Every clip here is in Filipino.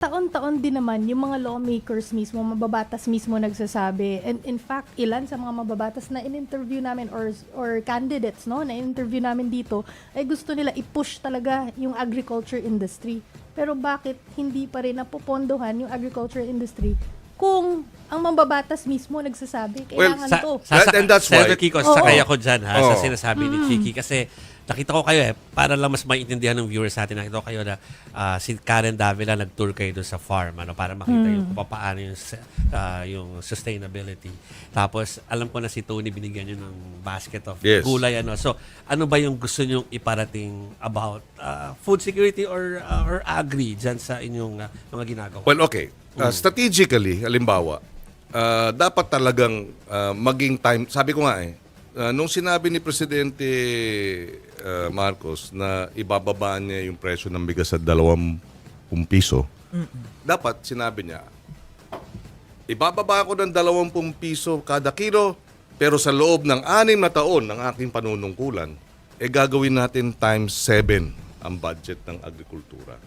taon-taon din naman yung mga lawmakers mismo, mababatas mismo nagsasabi. And in fact, ilan sa mga mababatas na in-interview namin or candidates no, na in-interview namin dito ay gusto nila i-push talaga yung agriculture industry. Pero bakit hindi pa rin napopondohan yung agriculture industry kung ang mababatas mismo nagsasabi kailangan to? And that's why. Senator Kiko, sakay ako dyan sa sinasabi ni Chiki kasi nakita ko kayo para lang mas maintindihan ng viewers natin, nakita ko kayo na si Karen Davila nag-tour kayo doon sa farm para makita yung kung paano yung sustainability. Tapos alam ko na si Tony binigyan nyo ng basket of gulay. So ano ba yung gusto nyong iparating about food security or agri dyan sa inyong mga ginagawa? Well, okay. Strategically, halimbawa, dapat talagang maging time. Sabi ko nga nung sinabi ni Presidente Marcos na ibababa niya yung presyo ng bigas sa 20 piso, dapat sinabi niya, ibababa ko ng 20 piso kada kilo, pero sa loob ng 6 na taon ng aking panunungkulan, gagawin natin times 7 ang budget ng agrikultura.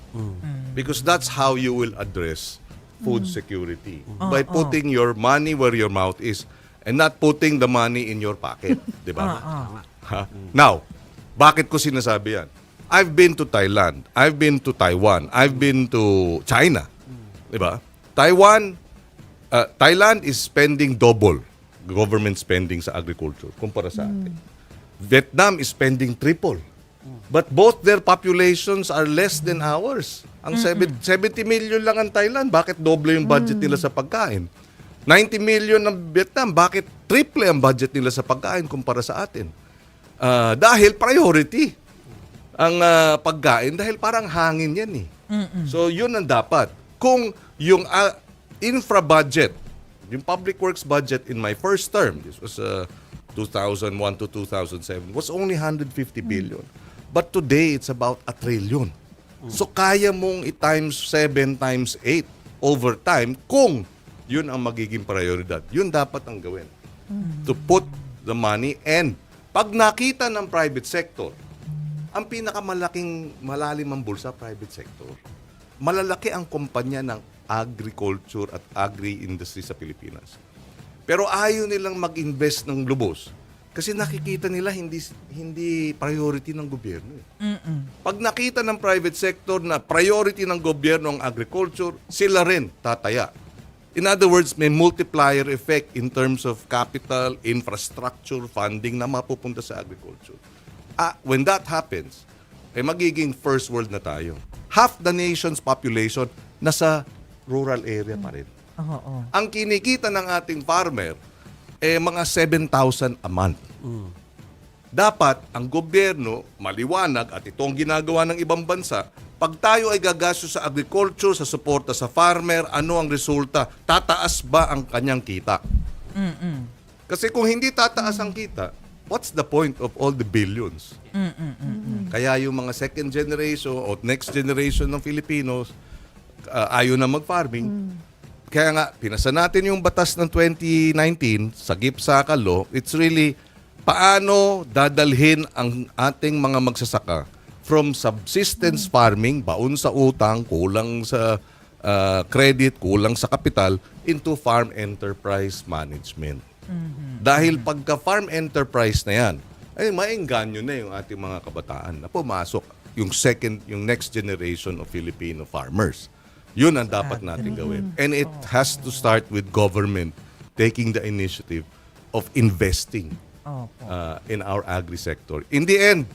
Because that's how you will address food security. By putting your money where your mouth is and not putting the money in your pocket. Diba? Now, bakit ko sinasabi yan? I've been to Thailand. I've been to Taiwan. I've been to China. Diba? Thailand is spending double government spending sa agriculture kumpara sa atin. Vietnam is spending triple. But both their populations are less than ours. Ang 70 million lang ang Thailand. Bakit doble yung budget nila sa pagkain? 90 million ng Vietnam. Bakit triple ang budget nila sa pagkain kumpara sa atin? Dahil priority ang pagkain. Dahil parang hangin yan . So yun ang dapat. Kung yung infra budget, yung public works budget in my first term, this was 2001 to 2007, was only 150 billion. But today, it's about 1 trillion. So, kaya mong i-times 7 times 8 over time kung yun ang magiging prioridad. Yun dapat ang gawin. To put the money and pag nakita ng private sector, ang pinakamalaking malalim ang bulsa, private sector. Malalaki ang kumpanya ng agriculture at agri-industry sa Pilipinas. Pero ayaw nilang mag-invest ng lubos. Kasi nakikita nila hindi priority ng gobyerno. Pag nakita ng private sector na priority ng gobyerno ang agriculture, sila rin tataya. In other words, may multiplier effect in terms of capital, infrastructure, funding na mapupunta sa agriculture. When that happens, magiging first world na tayo. Half the nation's population nasa rural area pa rin. Ang kinikita ng ating farmer mga 7,000 a month. Dapat ang gobyerno maliwanag at ito ang ginagawa ng ibang bansa. Pag tayo ay gagastos sa agriculture, sa suporta sa farmer, ano ang resulta? Tataas ba ang kanyang kita? Kasi kung hindi tataas ang kita, what's the point of all the billions? Kaya yung mga second generation o next generation ng Filipinos ayaw na mag-farming. Kaya nga, pinasa natin yung batas ng 2019 sa GIPSACA law. It's really paano dadalhin ang ating mga magsasaka from subsistence farming, baon sa utang, kulang sa credit, kulang sa kapital, into farm enterprise management. Dahil pagka farm enterprise na yan, ay maengganyo na yung ating mga kabataan na pumasok yung next generation of Filipino farmers. Yun ang dapat natin gawin. And it has to start with government taking the initiative of investing in our agri-sector. In the end,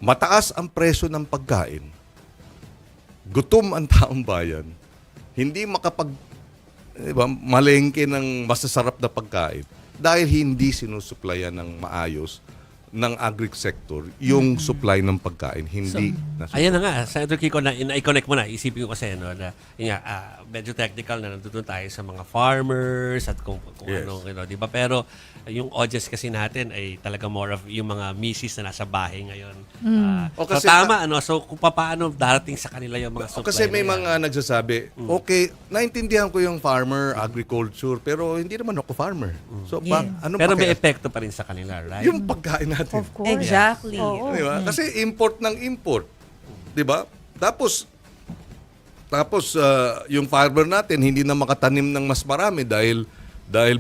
mataas ang presyo ng pagkain, gutom ang taong bayan, hindi malengke ng masasarap na pagkain dahil hindi sinusuplayan ng maayos ng agri-sector yung supply ng pagkain hindi ayan na nga Senator Kiko, na i-connect mo na, isipin ko kasi na medyo technical na nandun tayo sa mga farmers at kung ano, di ba? Pero yung audience kasi natin ay talaga more of yung mga misis na nasa bahay ngayon. So tama, so kung paano darating sa kanila yung mga supply. Kasi may mga nagsasabi, okay, naintindihan ko yung farmer, agriculture, pero hindi naman ako farmer. So pero may epekto pa rin sa kanila, right? Yung pagkain natin. Of course. Exactly. Oo. Diba? Kasi import ng import. 'Di ba? Tapos Tapos yung farmer natin hindi na makatanim ng mas marami dahil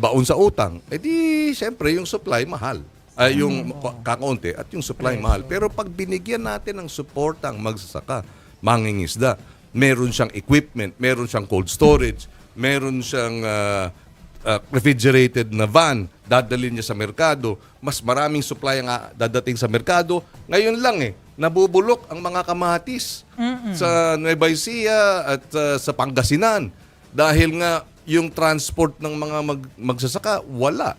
baon sa utang. Eh di syempre yung supply mahal. Ay yung kakaunti at yung supply mahal. Pero pag binigyan natin ng support ang magsasaka, mangingisda, meron siyang equipment, meron siyang cold storage, meron siyang refrigerated na van, dadalhin niya sa merkado, mas maraming supply ang dadating sa merkado. Ngayon lang nabubulok ang mga kamatis sa Nueva Ecija at sa Pangasinan dahil nga yung transport ng mga magsasaka wala.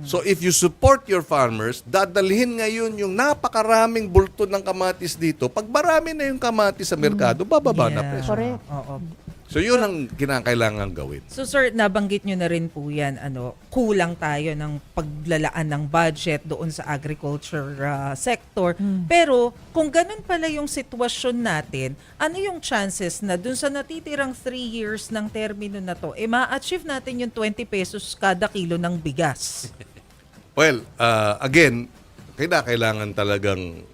So if you support your farmers, dadalhin ngayon yung napakaraming bulto ng kamatis dito. Pag marami na yung kamatis sa merkado, bababa na presyo. Correct. Oo. So yun ang kinakailangan gawin. So sir, nabanggit nyo na rin po yan, kulang tayo ng paglalaan ng budget doon sa agriculture sector. Pero kung ganun pala yung sitwasyon natin, ano yung chances na doon sa natitirang 3 years ng termino na to, ma-achieve natin yung 20 pesos kada kilo ng bigas? Well, again, kailangan talagang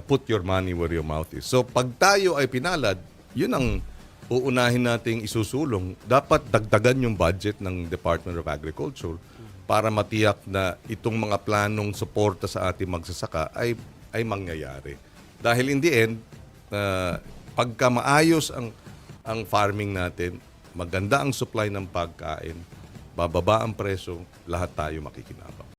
put your money where your mouth is. So pag tayo ay pinalad, yun ang uunahin nating isusulong. Dapat dagdagan yung budget ng Department of Agriculture para matiyak na itong mga planong suporta sa ating magsasaka ay mangyayari. Dahil in the end, pagka maayos ang farming natin, maganda ang supply ng pagkain, bababa ang presyo, lahat tayo makikinabang.